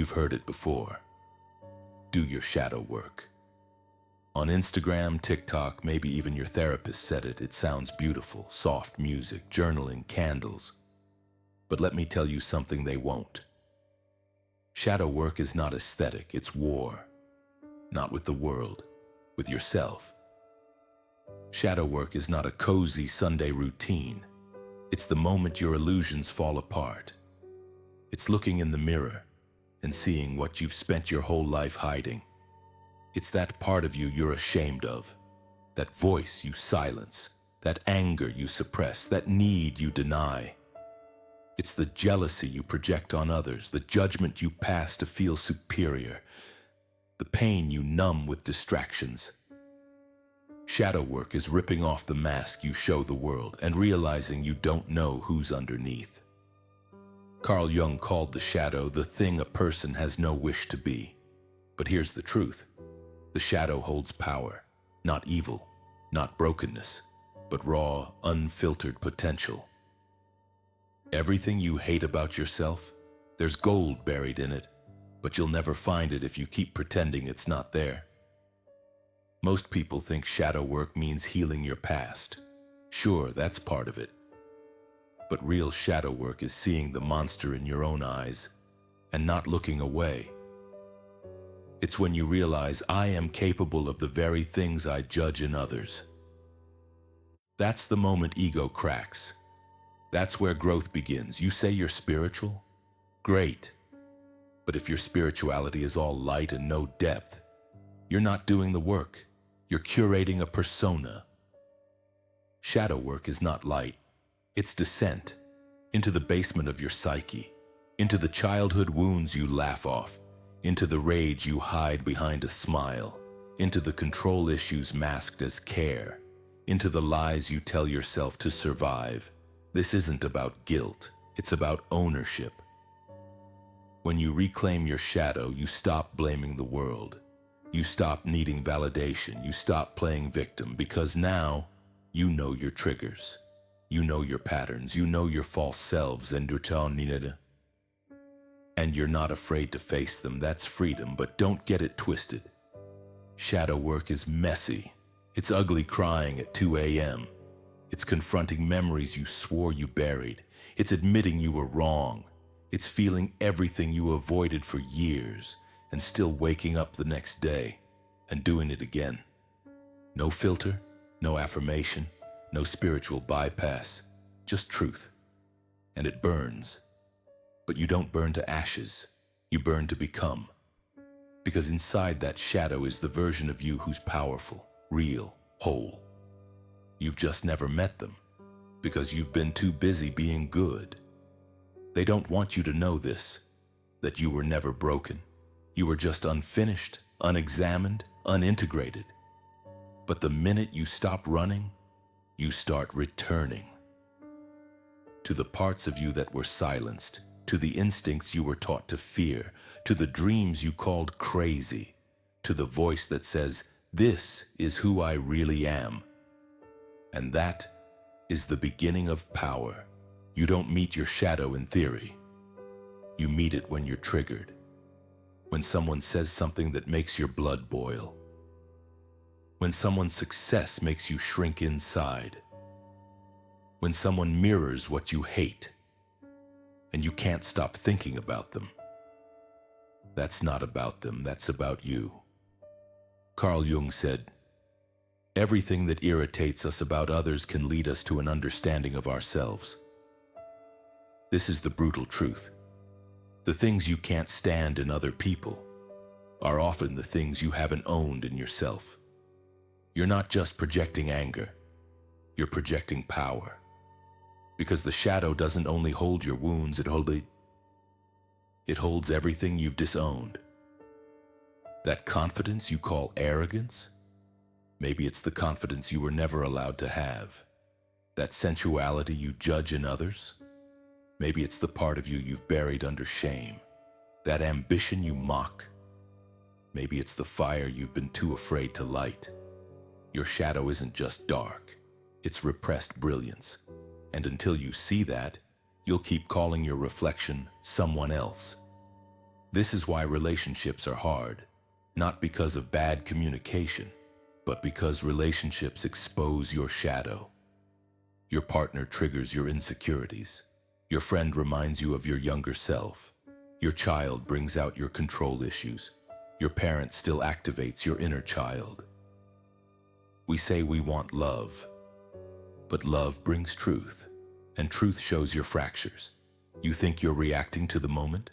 You've heard it before. Do your shadow work. On Instagram, TikTok, maybe even your therapist said it. It sounds beautiful, soft music, journaling, candles. But let me tell you something they won't. Shadow work is not aesthetic, it's war. Not with the world, with yourself. Shadow work is not a cozy Sunday routine. It's the moment your illusions fall apart. It's looking in the mirror and seeing what you've spent your whole life hiding. It's that part of you you're ashamed of, that voice you silence, that anger you suppress, that need you deny. It's the jealousy you project on others, the judgment you pass to feel superior, the pain you numb with distractions. Shadow work is ripping off the mask you show the world and realizing you don't know who's underneath. Carl Jung called the shadow the thing a person has no wish to be. But here's the truth. The shadow holds power, not evil, not brokenness, but raw, unfiltered potential. Everything you hate about yourself, there's gold buried in it, but you'll never find it if you keep pretending it's not there. Most people think shadow work means healing your past. Sure, that's part of it. But real shadow work is seeing the monster in your own eyes and not looking away. It's when you realize I am capable of the very things I judge in others. That's the moment ego cracks. That's where growth begins. You say you're spiritual? Great. But if your spirituality is all light and no depth, you're not doing the work. You're curating a persona. Shadow work is not light. It's descent into the basement of your psyche, into the childhood wounds you laugh off, into the rage you hide behind a smile, into the control issues masked as care, into the lies you tell yourself to survive. This isn't about guilt, it's about ownership. When you reclaim your shadow, you stop blaming the world. You stop needing validation, you stop playing victim, because now you know your triggers. You know your patterns, you know your false selves, and you're not afraid to face them. That's freedom, but don't get it twisted. Shadow work is messy. It's ugly crying at 2 a.m. It's confronting memories you swore you buried. It's admitting you were wrong. It's feeling everything you avoided for years and still waking up the next day and doing it again. No filter, no affirmation, no spiritual bypass, just truth. And it burns. But you don't burn to ashes, you burn to become. Because inside that shadow is the version of you who's powerful, real, whole. You've just never met them, because you've been too busy being good. They don't want you to know this, that you were never broken. You were just unfinished, unexamined, unintegrated. But the minute you stop running, you start returning. To the parts of you that were silenced, to the instincts you were taught to fear, to the dreams you called crazy, to the voice that says, "This is who I really am." And that is the beginning of power. You don't meet your shadow in theory. You meet it when you're triggered. When someone says something that makes your blood boil. When someone's success makes you shrink inside. When someone mirrors what you hate, and you can't stop thinking about them. That's not about them, that's about you. Carl Jung said, "Everything that irritates us about others can lead us to an understanding of ourselves." This is the brutal truth. The things you can't stand in other people are often the things you haven't owned in yourself. You're not just projecting anger, you're projecting power. Because the shadow doesn't only hold your wounds, it holds everything you've disowned. That confidence you call arrogance, maybe it's the confidence you were never allowed to have. That sensuality you judge in others, maybe it's the part of you you've buried under shame. That ambition you mock, maybe it's the fire you've been too afraid to light. Your shadow isn't just dark, it's repressed brilliance. And until you see that, you'll keep calling your reflection someone else. This is why relationships are hard, not because of bad communication, but because relationships expose your shadow. Your partner triggers your insecurities. Your friend reminds you of your younger self. Your child brings out your control issues. Your parent still activates your inner child. We say we want love, but love brings truth, and truth shows your fractures. You think you're reacting to the moment?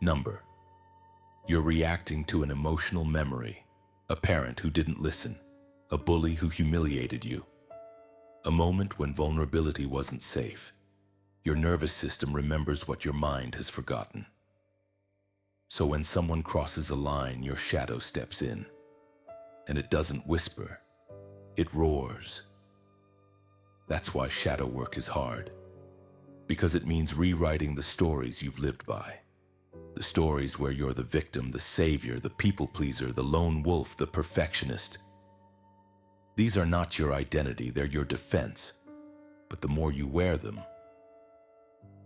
Number. You're reacting to an emotional memory, a parent who didn't listen, a bully who humiliated you, a moment when vulnerability wasn't safe. Your nervous system remembers what your mind has forgotten. So when someone crosses a line, your shadow steps in. And it doesn't whisper, it roars. That's why shadow work is hard. Because it means rewriting the stories you've lived by. The stories where you're the victim, the savior, the people pleaser, the lone wolf, the perfectionist. These are not your identity, they're your defense. But the more you wear them,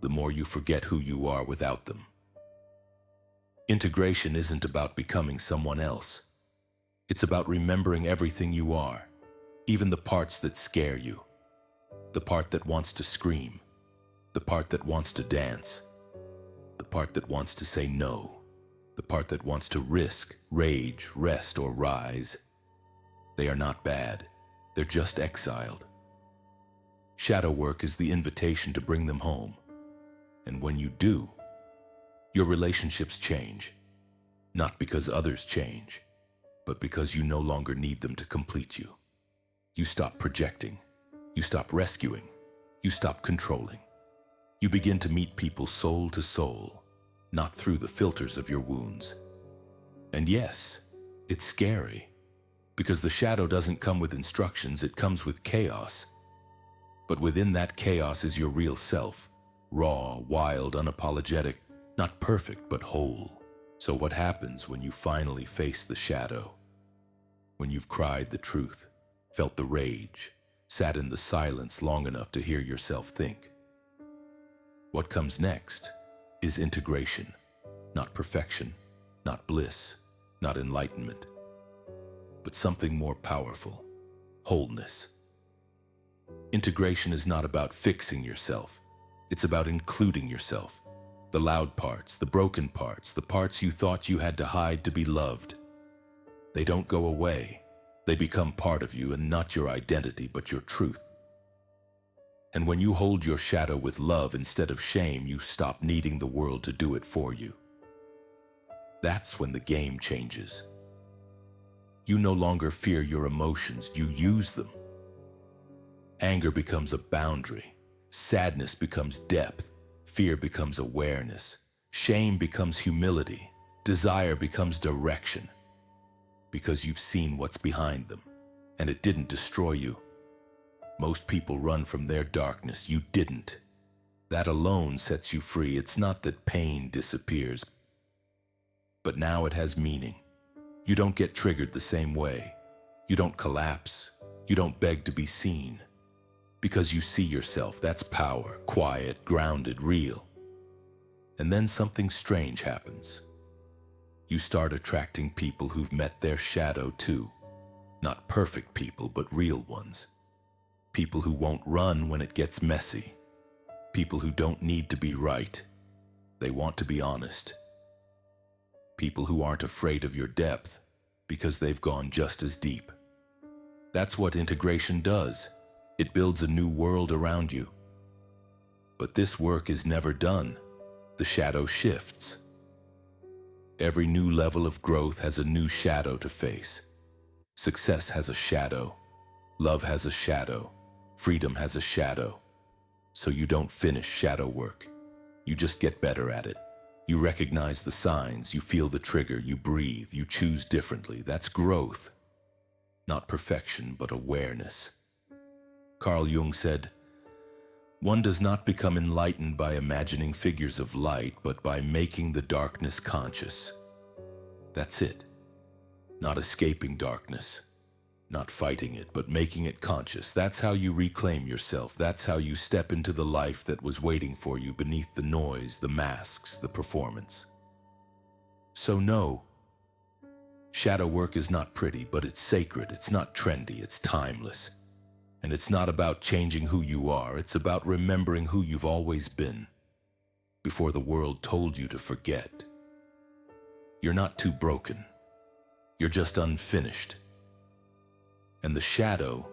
the more you forget who you are without them. Integration isn't about becoming someone else. It's about remembering everything you are, even the parts that scare you, the part that wants to scream, the part that wants to dance, the part that wants to say no, the part that wants to risk, rage, rest, or rise. They are not bad, they're just exiled. Shadow work is the invitation to bring them home. And when you do, your relationships change, not because others change, but because you no longer need them to complete you. You stop projecting, you stop rescuing, you stop controlling. You begin to meet people soul to soul, not through the filters of your wounds. And yes, it's scary, because the shadow doesn't come with instructions, it comes with chaos. But within that chaos is your real self, raw, wild, unapologetic, not perfect, but whole. So what happens when you finally face the shadow? When you've cried the truth, felt the rage, sat in the silence long enough to hear yourself think. What comes next is integration, not perfection, not bliss, not enlightenment, but something more powerful, wholeness. Integration is not about fixing yourself. It's about including yourself. The loud parts, the broken parts, the parts you thought you had to hide to be loved. They don't go away. They become part of you, and not your identity, but your truth. And when you hold your shadow with love instead of shame, you stop needing the world to do it for you. That's when the game changes. You no longer fear your emotions, you use them. Anger becomes a boundary. Sadness becomes depth. Fear becomes awareness. Shame becomes humility. Desire becomes direction. Because you've seen what's behind them, and it didn't destroy you. Most people run from their darkness. You didn't. That alone sets you free. It's not that pain disappears, but now it has meaning. You don't get triggered the same way. You don't collapse. You don't beg to be seen. Because you see yourself. That's power, quiet, grounded, real. And then something strange happens. You start attracting people who've met their shadow too. Not perfect people, but real ones. People who won't run when it gets messy. People who don't need to be right. They want to be honest. People who aren't afraid of your depth because they've gone just as deep. That's what integration does. It builds a new world around you. But this work is never done. The shadow shifts. Every new level of growth has a new shadow to face. Success has a shadow. Love has a shadow. Freedom has a shadow. So you don't finish shadow work. You just get better at it. You recognize the signs, you feel the trigger, you breathe, you choose differently. That's growth. Not perfection, but awareness. Carl Jung said, "One does not become enlightened by imagining figures of light, but by making the darkness conscious." That's it. Not escaping darkness, not fighting it, but making it conscious. That's how you reclaim yourself. That's how you step into the life that was waiting for you beneath the noise, the masks, the performance. So no, shadow work is not pretty, but it's sacred. It's not trendy, it's timeless. And it's not about changing who you are, it's about remembering who you've always been before the world told you to forget. You're not too broken. You're just unfinished. And the shadow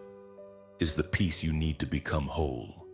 is the piece you need to become whole.